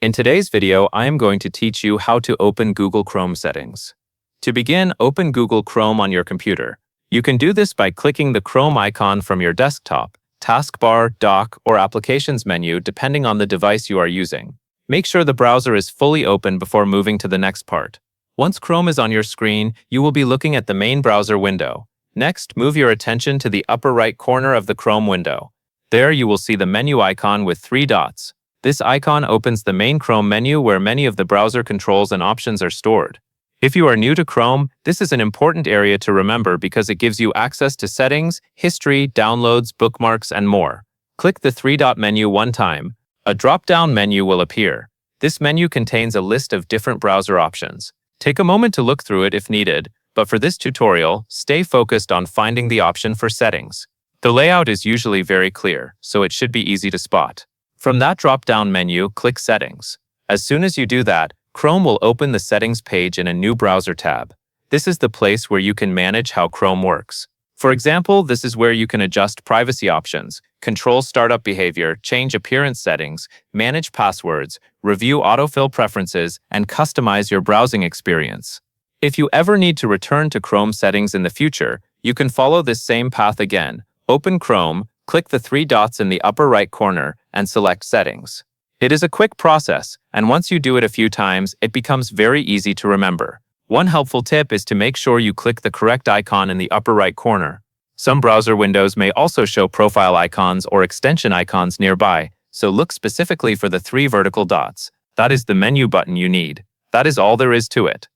In today's video, I am going to teach you how to open Google Chrome settings. To begin, open Google Chrome on your computer. You can do this by clicking the Chrome icon from your desktop, taskbar, dock, or applications menu depending on the device you are using. Make sure the browser is fully open before moving to the next part. Once Chrome is on your screen, you will be looking at the main browser window. Next, move your attention to the upper right corner of the Chrome window. There you will see the menu icon with 3 dots. This icon opens the main Chrome menu where many of the browser controls and options are stored. If you are new to Chrome, this is an important area to remember because it gives you access to settings, history, downloads, bookmarks, and more. Click the 3-dot menu one time. A drop-down menu will appear. This menu contains a list of different browser options. Take a moment to look through it if needed, but for this tutorial, stay focused on finding the option for settings. The layout is usually very clear, so it should be easy to spot. From that drop-down menu, click Settings. As soon as you do that, Chrome will open the Settings page in a new browser tab. This is the place where you can manage how Chrome works. For example, this is where you can adjust privacy options, control startup behavior, change appearance settings, manage passwords, review autofill preferences, and customize your browsing experience. If you ever need to return to Chrome settings in the future, you can follow this same path again. Open Chrome, click the 3 dots in the upper right corner, and select Settings. It is a quick process, and once you do it a few times, it becomes very easy to remember. One helpful tip is to make sure you click the correct icon in the upper right corner. Some browser windows may also show profile icons or extension icons nearby, so look specifically for the 3 vertical dots. That is the menu button you need. That is all there is to it.